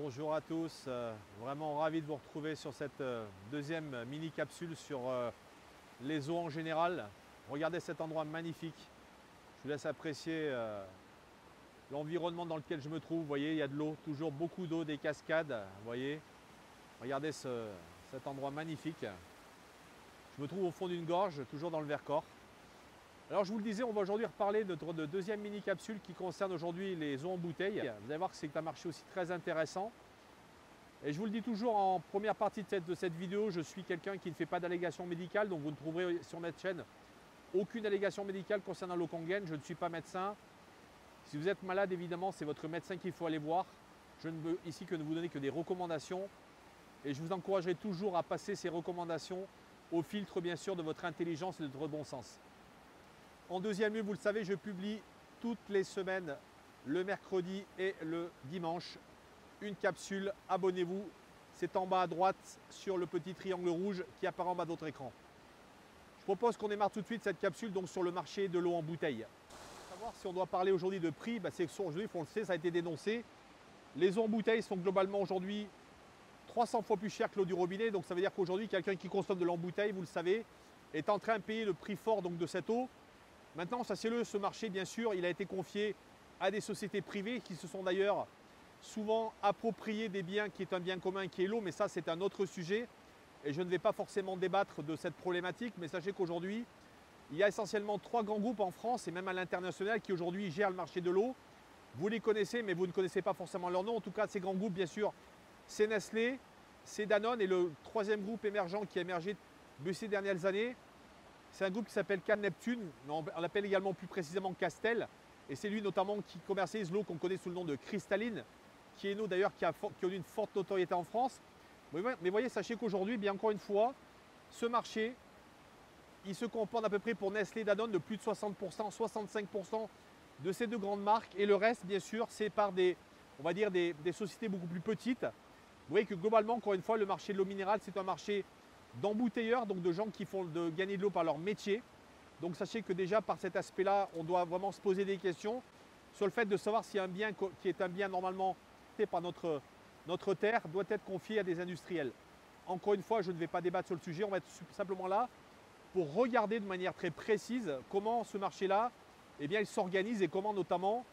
Bonjour à tous, vraiment ravi de vous retrouver sur cette deuxième mini capsule sur les eaux en général. Regardez cet endroit magnifique, je vous laisse apprécier l'environnement dans lequel je me trouve. Vous voyez, il y a de l'eau, toujours beaucoup d'eau, des cascades, vous voyez. Regardez cet endroit magnifique. Je me trouve au fond d'une gorge, toujours dans le Vercors. Alors je vous le disais, on va aujourd'hui reparler de notre deuxième mini capsule qui concerne aujourd'hui les eaux en bouteille. Vous allez voir que c'est un marché aussi très intéressant. Et je vous le dis toujours en première partie de cette vidéo, je suis quelqu'un qui ne fait pas d'allégation médicale, donc vous ne trouverez sur notre chaîne aucune allégation médicale concernant l'eau Kangen. Je ne suis pas médecin. Si vous êtes malade, évidemment, c'est votre médecin qu'il faut aller voir. Je ne veux ici que ne vous donner que des recommandations. Et je vous encouragerai toujours à passer ces recommandations au filtre, bien sûr, de votre intelligence et de votre bon sens. En deuxième lieu, vous le savez, je publie toutes les semaines, le mercredi et le dimanche, une capsule. Abonnez-vous, c'est en bas à droite sur le petit triangle rouge qui apparaît en bas de votre écran. Je propose qu'on démarre tout de suite cette capsule donc sur le marché de l'eau en bouteille. Pour savoir si on doit parler aujourd'hui de prix, c'est qu'aujourd'hui, on le sait, ça a été dénoncé. Les eaux en bouteille sont globalement aujourd'hui 300 fois plus chères que l'eau du robinet. Donc ça veut dire qu'aujourd'hui, quelqu'un qui consomme de l'eau en bouteille, vous le savez, est en train de payer le prix fort donc, de cette eau. Maintenant, sachez-le, ce marché, bien sûr, il a été confié à des sociétés privées qui se sont d'ailleurs souvent appropriées des biens qui est un bien commun qui est l'eau, mais ça, c'est un autre sujet. Et je ne vais pas forcément débattre de cette problématique, mais sachez qu'aujourd'hui, il y a essentiellement 3 grands groupes en France et même à l'international qui aujourd'hui gèrent le marché de l'eau. Vous les connaissez, mais vous ne connaissez pas forcément leur nom. En tout cas, ces grands groupes, bien sûr, c'est Nestlé, c'est Danone et le troisième groupe émergent qui a émergé de ces dernières années, c'est un groupe qui s'appelle Can Neptune, on l'appelle également plus précisément Castel, et c'est lui notamment qui commercialise l'eau qu'on connaît sous le nom de cristalline, qui est une eau d'ailleurs qui a eu une forte notoriété en France. Mais voyez, sachez qu'aujourd'hui, bien encore une fois, ce marché, il se comporte à peu près pour Nestlé et Danone de plus de 60%, 65% de ces deux grandes marques, et le reste, bien sûr, c'est par on va dire des sociétés beaucoup plus petites. Vous voyez que globalement, encore une fois, le marché de l'eau minérale, c'est un marché d'embouteilleurs, donc de gens qui font gagner de l'eau par leur métier. Donc sachez que déjà par cet aspect-là, on doit vraiment se poser des questions sur le fait de savoir si un bien qui est un bien normalement fait par notre terre doit être confié à des industriels. Encore une fois, je ne vais pas débattre sur le sujet, on va être simplement là pour regarder de manière très précise comment ce marché-là, eh bien, il s'organise et comment notamment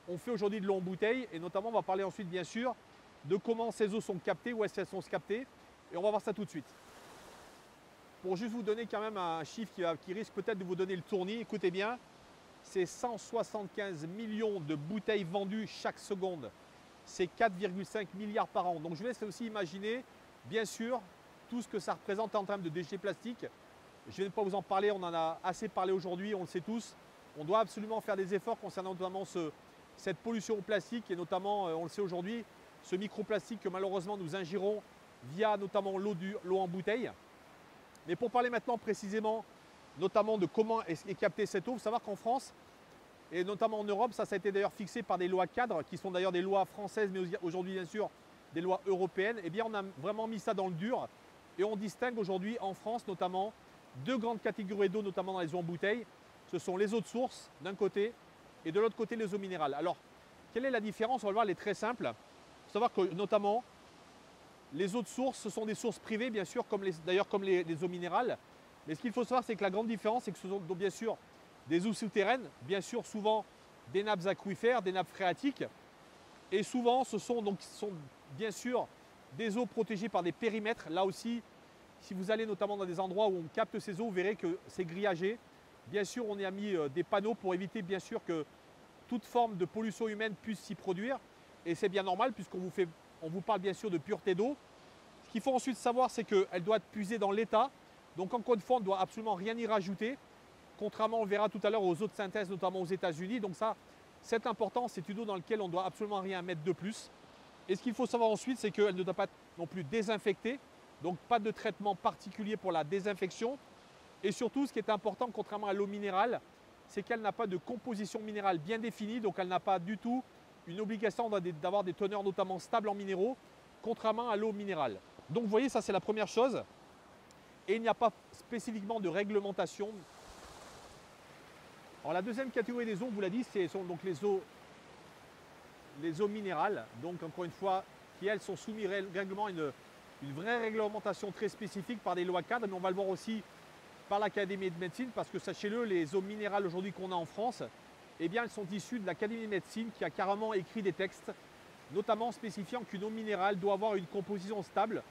on fait aujourd'hui de l'eau en bouteille, et notamment on va parler ensuite bien sûr de comment ces eaux sont captées, où est-ce qu'elles sont captées, et on va voir ça tout de suite. Pour juste vous donner quand même un chiffre qui risque peut-être de vous donner le tournis, écoutez bien, c'est 175 millions de bouteilles vendues chaque seconde. C'est 4,5 milliards par an. Donc je vous laisse aussi imaginer, bien sûr, tout ce que ça représente en termes de déchets plastiques. Je ne vais pas vous en parler, on en a assez parlé aujourd'hui, on le sait tous. On doit absolument faire des efforts concernant notamment cette pollution au plastique et notamment, on le sait aujourd'hui, ce microplastique que malheureusement nous ingérons via notamment l'eau en bouteille. Mais pour parler maintenant précisément, notamment de comment est captée cette eau, il faut savoir qu'en France, et notamment en Europe, ça a été d'ailleurs fixé par des lois cadres, qui sont d'ailleurs des lois françaises, mais aujourd'hui bien sûr des lois européennes. Eh bien on a vraiment mis ça dans le dur, et on distingue aujourd'hui en France notamment 2 grandes catégories d'eau, notamment dans les eaux en bouteille. Ce sont les eaux de source d'un côté, et de l'autre côté les eaux minérales. Alors, quelle est la différence? On va le voir, elle est très simple. Il faut savoir que notamment, les eaux de source, ce sont des sources privées, bien sûr, d'ailleurs comme les eaux minérales. Mais ce qu'il faut savoir, c'est que la grande différence, c'est que ce sont donc bien sûr des eaux souterraines, bien sûr souvent des nappes aquifères, des nappes phréatiques. Et souvent, ce sont bien sûr des eaux protégées par des périmètres. Là aussi, si vous allez notamment dans des endroits où on capte ces eaux, vous verrez que c'est grillagé. Bien sûr, on y a mis des panneaux pour éviter bien sûr que toute forme de pollution humaine puisse s'y produire. Et c'est bien normal puisqu'on vous parle bien sûr de pureté d'eau. Ce qu'il faut ensuite savoir, c'est qu'elle doit être puisée dans l'état. Donc encore une fois, on ne doit absolument rien y rajouter. Contrairement, on verra tout à l'heure aux eaux de synthèse, notamment aux États-Unis. Donc ça, c'est important, c'est une eau dans laquelle on ne doit absolument rien mettre de plus. Et ce qu'il faut savoir ensuite, c'est qu'elle ne doit pas non plus désinfecter. Donc pas de traitement particulier pour la désinfection. Et surtout, ce qui est important, contrairement à l'eau minérale, c'est qu'elle n'a pas de composition minérale bien définie. Donc elle n'a pas du tout une obligation d'avoir des teneurs notamment stables en minéraux, contrairement à l'eau minérale. Donc vous voyez, ça c'est la première chose. Et il n'y a pas spécifiquement de réglementation. Alors la deuxième catégorie des eaux, on vous l'a dit, ce sont donc les eaux minérales. Donc encore une fois, qui elles sont soumises règlement à une vraie réglementation très spécifique par des lois cadres, mais on va le voir aussi par l'Académie de médecine, parce que sachez-le, les eaux minérales aujourd'hui qu'on a en France, eh bien, elles sont issues de l'Académie de médecine qui a carrément écrit des textes, notamment spécifiant qu'une eau minérale doit avoir une composition stable,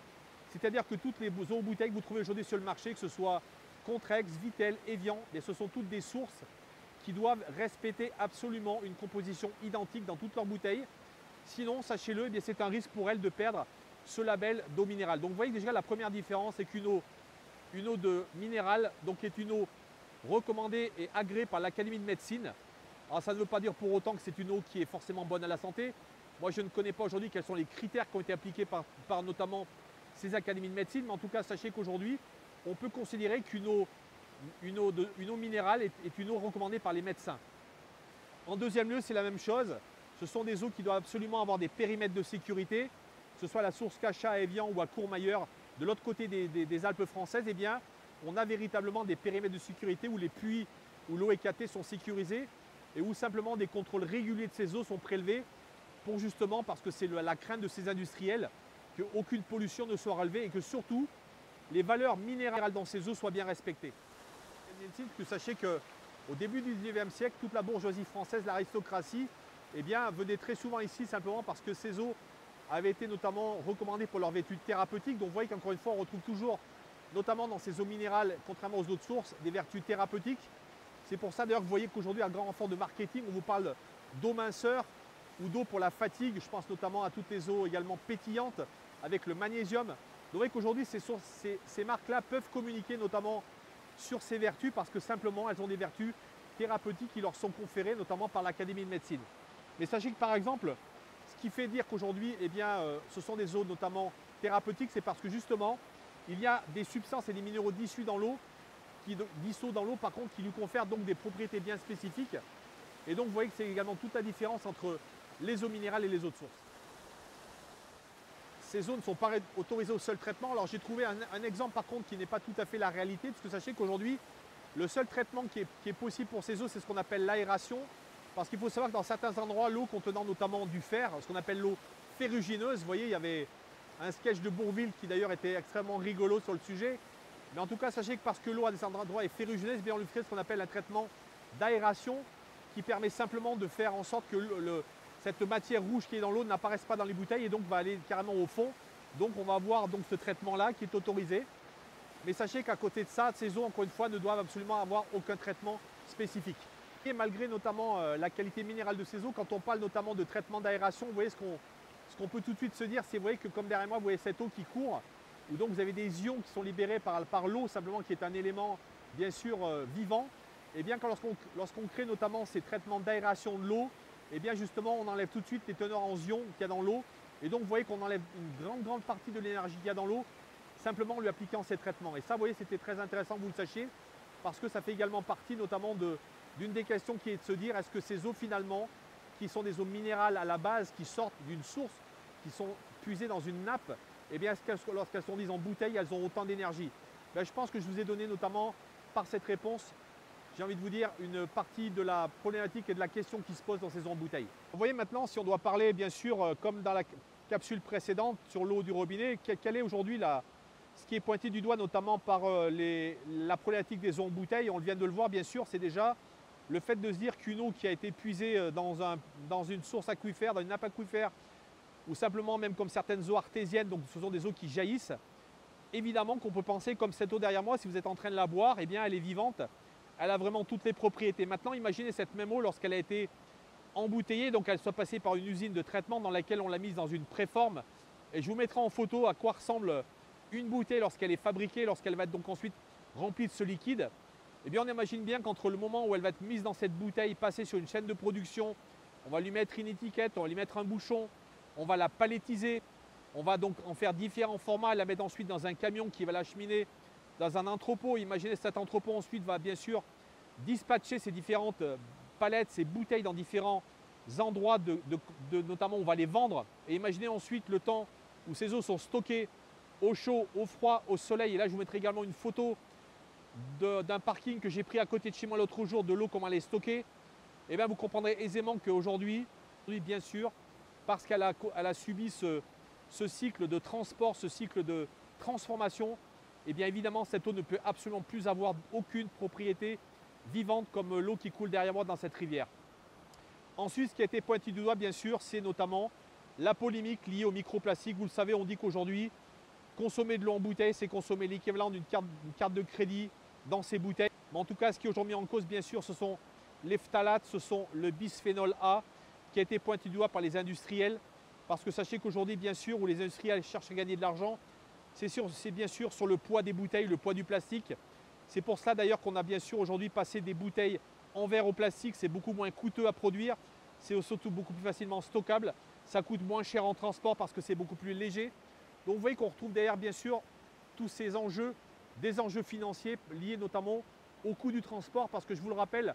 c'est-à-dire que toutes les eaux en bouteille que vous trouvez aujourd'hui sur le marché, que ce soit Contrex, Vittel, Evian, ce sont toutes des sources qui doivent respecter absolument une composition identique dans toutes leurs bouteilles. Sinon, sachez-le, eh c'est un risque pour elles de perdre ce label d'eau minérale. Donc vous voyez déjà la première différence, c'est qu'une eau de minérale, donc est une eau recommandée et agréée par l'Académie de médecine. Alors ça ne veut pas dire pour autant que c'est une eau qui est forcément bonne à la santé. Moi je ne connais pas aujourd'hui quels sont les critères qui ont été appliqués par notamment ces académies de médecine, mais en tout cas sachez qu'aujourd'hui on peut considérer qu'une eau minérale est une eau recommandée par les médecins. En deuxième lieu, c'est la même chose. Ce sont des eaux qui doivent absolument avoir des périmètres de sécurité, que ce soit à la source Cachat à Evian ou à Courmayeur. De l'autre côté des Alpes françaises, eh bien, on a véritablement des périmètres de sécurité où les puits où l'eau est captée sont sécurisés et où simplement des contrôles réguliers de ces eaux sont prélevés pour justement, parce que c'est la crainte de ces industriels, qu'aucune pollution ne soit relevée et que surtout les valeurs minérales dans ces eaux soient bien respectées. Que sachez qu'au début du 19e siècle, toute la bourgeoisie française, l'aristocratie, eh bien, venait très souvent ici simplement parce que ces eaux avaient été notamment recommandées pour leur vertu thérapeutique. Donc vous voyez qu'encore une fois, on retrouve toujours, notamment dans ces eaux minérales, contrairement aux autres sources, des vertus thérapeutiques. C'est pour ça d'ailleurs que vous voyez qu'aujourd'hui, à grand renfort de marketing, on vous parle d'eau minceur ou d'eau pour la fatigue. Je pense notamment à toutes les eaux également pétillantes avec le magnésium. Donc vous voyez qu'aujourd'hui, ces marques-là peuvent communiquer notamment sur ces vertus parce que simplement, elles ont des vertus thérapeutiques qui leur sont conférées, notamment par l'Académie de médecine. Mais sachez que par exemple, ce qui fait dire qu'aujourd'hui, eh bien, ce sont des eaux notamment thérapeutiques, c'est parce que justement, il y a des substances et des minéraux dissous dans l'eau, par contre, qui lui confèrent donc des propriétés bien spécifiques. Et donc, vous voyez que c'est également toute la différence entre les eaux minérales et les autres sources. Ces eaux ne sont pas autorisées au seul traitement. Alors, j'ai trouvé un exemple, par contre, qui n'est pas tout à fait la réalité, parce que sachez qu'aujourd'hui, le seul traitement qui est possible pour ces eaux, c'est ce qu'on appelle l'aération. Parce qu'il faut savoir que dans certains endroits, l'eau contenant notamment du fer, ce qu'on appelle l'eau ferrugineuse, vous voyez, il y avait un sketch de Bourvil qui d'ailleurs était extrêmement rigolo sur le sujet. Mais en tout cas, sachez que parce que l'eau à des endroits est ferrugineuse, eh bien on lui fait ce qu'on appelle un traitement d'aération qui permet simplement de faire en sorte que cette matière rouge qui est dans l'eau n'apparaisse pas dans les bouteilles et donc va aller carrément au fond. Donc on va avoir donc ce traitement-là qui est autorisé. Mais sachez qu'à côté de ça, ces eaux, encore une fois, ne doivent absolument avoir aucun traitement spécifique. Et malgré notamment la qualité minérale de ces eaux, quand on parle notamment de traitement d'aération, vous voyez ce qu'on peut tout de suite se dire, c'est vous voyez que comme derrière moi, vous voyez cette eau qui court, où donc vous avez des ions qui sont libérés par l'eau simplement, qui est un élément bien sûr vivant. Et bien lorsqu'on crée notamment ces traitements d'aération de l'eau, et bien justement on enlève tout de suite les teneurs en ions qu'il y a dans l'eau. Et donc vous voyez qu'on enlève une grande partie de l'énergie qu'il y a dans l'eau, simplement en lui appliquant ces traitements. Et ça, vous voyez, c'était très intéressant que vous le sachiez, parce que ça fait également partie notamment d'une des questions qui est de se dire, est-ce que ces eaux finalement, qui sont des eaux minérales à la base, qui sortent d'une source, qui sont puisées dans une nappe, eh bien lorsqu'elles sont mises en bouteille, elles ont autant d'énergie? Ben, je pense que je vous ai donné notamment par cette réponse, j'ai envie de vous dire, une partie de la problématique et de la question qui se pose dans ces eaux en bouteille. Vous voyez maintenant, si on doit parler bien sûr, comme dans la capsule précédente, sur l'eau du robinet, quelle est aujourd'hui ce qui est pointé du doigt notamment par la problématique des eaux en bouteille, on vient de le voir bien sûr, c'est déjà le fait de se dire qu'une eau qui a été puisée dans une source aquifère, dans une nappe aquifère, ou simplement même comme certaines eaux artésiennes, donc ce sont des eaux qui jaillissent, évidemment qu'on peut penser comme cette eau derrière moi, si vous êtes en train de la boire, eh bien elle est vivante, elle a vraiment toutes les propriétés. Maintenant, imaginez cette même eau lorsqu'elle a été embouteillée, donc elle soit passée par une usine de traitement dans laquelle on l'a mise dans une préforme. Et je vous mettrai en photo à quoi ressemble une bouteille lorsqu'elle est fabriquée, lorsqu'elle va être donc ensuite remplie de ce liquide. Eh bien, on imagine bien qu'entre le moment où elle va être mise dans cette bouteille, passée sur une chaîne de production, on va lui mettre une étiquette, on va lui mettre un bouchon, on va la palettiser, on va donc en faire différents formats, la mettre ensuite dans un camion qui va l'acheminer dans un entrepôt. Imaginez cet entrepôt ensuite va bien sûr dispatcher ces différentes palettes, ces bouteilles dans différents endroits, notamment on va les vendre. Et imaginez ensuite le temps où ces eaux sont stockées au chaud, au froid, au soleil. Et là, je vous mettrai également une photo d'un parking que j'ai pris à côté de chez moi l'autre jour, de l'eau, comment elle est stockée. Et bien, vous comprendrez aisément qu'aujourd'hui, bien sûr, parce qu'elle a subi ce cycle de transport, ce cycle de transformation, et bien évidemment cette eau ne peut absolument plus avoir aucune propriété vivante comme l'eau qui coule derrière moi dans cette rivière. Ensuite, ce qui a été pointé du doigt, bien sûr, c'est notamment la polémique liée au microplastique. Vous le savez, on dit qu'aujourd'hui, consommer de l'eau en bouteille, c'est consommer l'équivalent d'une carte de crédit dans ces bouteilles. Mais en tout cas, ce qui est aujourd'hui mis en cause, bien sûr, ce sont les phtalates, ce sont le bisphénol A, qui a été pointé du doigt par les industriels. Parce que sachez qu'aujourd'hui, bien sûr, où les industriels cherchent à gagner de l'argent, c'est bien sûr sur le poids des bouteilles, le poids du plastique. C'est pour cela d'ailleurs qu'on a bien sûr aujourd'hui passé des bouteilles en verre au plastique. C'est beaucoup moins coûteux à produire, c'est surtout beaucoup plus facilement stockable. Ça coûte moins cher en transport parce que c'est beaucoup plus léger. Donc vous voyez qu'on retrouve derrière bien sûr tous ces enjeux, des enjeux financiers liés notamment au coût du transport. Parce que je vous le rappelle,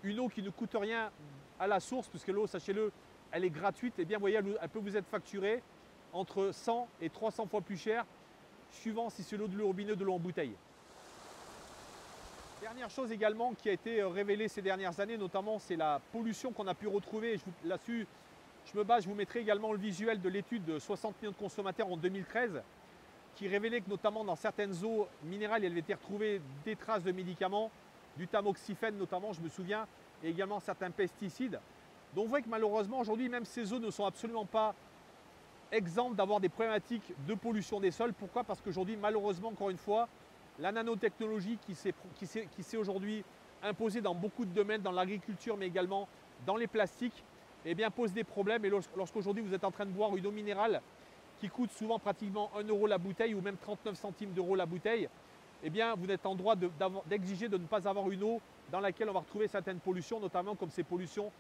une eau qui ne coûte rien à la source, puisque l'eau, sachez-le, elle est gratuite, et bien vous voyez, elle peut vous être facturée entre 100 et 300 fois plus cher, suivant si c'est l'eau de robinet ou de l'eau en bouteille. Dernière chose également qui a été révélée ces dernières années, notamment, c'est la pollution qu'on a pu retrouver. Là-dessus, je me base, je vous mettrai également le visuel de l'étude de 60 millions de consommateurs en 2013, qui révélait que notamment dans certaines eaux minérales, il avait été retrouvé des traces de médicaments, du tamoxifène notamment, je me souviens, et également certains pesticides. Donc vous voyez que malheureusement, aujourd'hui, même ces eaux ne sont absolument pas exemptes d'avoir des problématiques de pollution des sols. Pourquoi? Parce qu'aujourd'hui, malheureusement, encore une fois, la nanotechnologie qui s'est aujourd'hui imposée dans beaucoup de domaines, dans l'agriculture, mais également dans les plastiques, eh bien, pose des problèmes. Et lorsqu'aujourd'hui vous êtes en train de boire une eau minérale qui coûte souvent pratiquement 1 € la bouteille ou même 39 centimes d'euros la bouteille, eh bien, vous êtes en droit d'exiger de ne pas avoir une eau dans laquelle on va retrouver certaines pollutions, notamment comme ces pollutions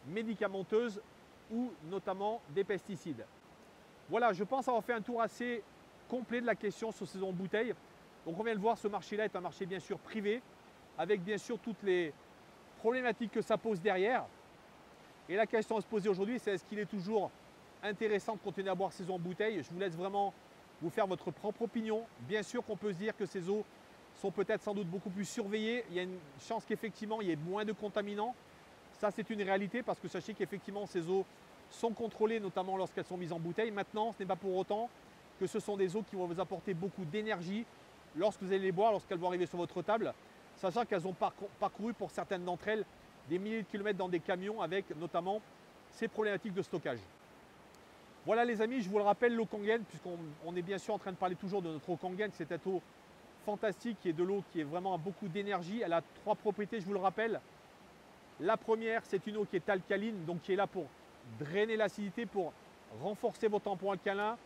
médicamenteuses ou notamment des pesticides. Voilà, je pense avoir fait un tour assez complet de la question sur ces eaux en bouteille. Donc on vient de voir, ce marché-là est un marché bien sûr privé, avec bien sûr toutes les problématiques que ça pose derrière. Et la question à se poser aujourd'hui, c'est est-ce qu'il est toujours intéressant de continuer à boire ces eaux en bouteille? Je vous laisse vraiment vous faire votre propre opinion. Bien sûr qu'on peut se dire que ces eaux sont peut-être sans doute beaucoup plus surveillées. Il y a une chance qu'effectivement il y ait moins de contaminants. Ça c'est une réalité parce que sachez qu'effectivement ces eaux sont contrôlées, notamment lorsqu'elles sont mises en bouteille. Maintenant, ce n'est pas pour autant que ce sont des eaux qui vont vous apporter beaucoup d'énergie lorsque vous allez les boire, lorsqu'elles vont arriver sur votre table, sachant qu'elles ont parcouru pour certaines d'entre elles des milliers de kilomètres dans des camions avec notamment ces problématiques de stockage. Voilà les amis, je vous le rappelle, l'eau Kangen, puisqu'on est bien sûr en train de parler toujours de notre eau Kangen, c'est cette eau fantastique qui est de l'eau qui est vraiment à beaucoup d'énergie. Elle a 3 propriétés, je vous le rappelle. La première, c'est une eau qui est alcaline, donc qui est là pour drainer l'acidité, pour renforcer vos tampons alcalins.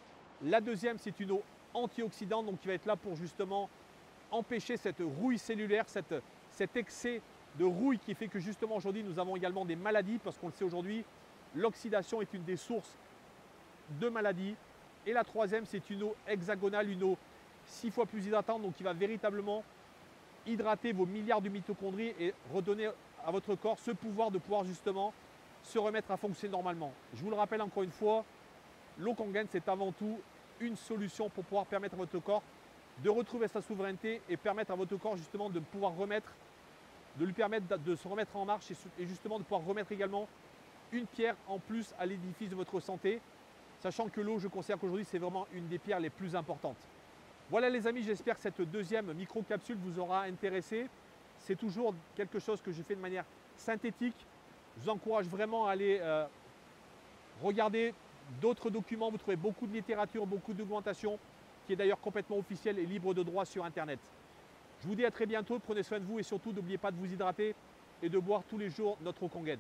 La deuxième, c'est une eau antioxydante, donc qui va être là pour justement empêcher cette rouille cellulaire, cet excès de rouille qui fait que justement aujourd'hui nous avons également des maladies, parce qu'on le sait aujourd'hui, l'oxydation est une des sources de maladies. Et la troisième, c'est une eau hexagonale, une eau 6 fois plus hydratante, donc qui va véritablement hydrater vos milliards de mitochondries et redonner à votre corps ce pouvoir de pouvoir justement se remettre à fonctionner normalement. Je vous le rappelle encore une fois, l'eau Kangen, c'est avant tout une solution pour pouvoir permettre à votre corps de retrouver sa souveraineté et permettre à votre corps justement de pouvoir lui permettre de se remettre en marche et justement de pouvoir remettre également une pierre en plus à l'édifice de votre santé, sachant que l'eau, je considère qu'aujourd'hui, c'est vraiment une des pierres les plus importantes. Voilà les amis, j'espère que cette deuxième micro-capsule vous aura intéressé. C'est toujours quelque chose que je fais de manière synthétique. Je vous encourage vraiment à aller regarder d'autres documents. Vous trouvez beaucoup de littérature, beaucoup de documentation qui est d'ailleurs complètement officielle et libre de droit sur Internet. Je vous dis à très bientôt, prenez soin de vous et surtout n'oubliez pas de vous hydrater et de boire tous les jours notre eau Kangen.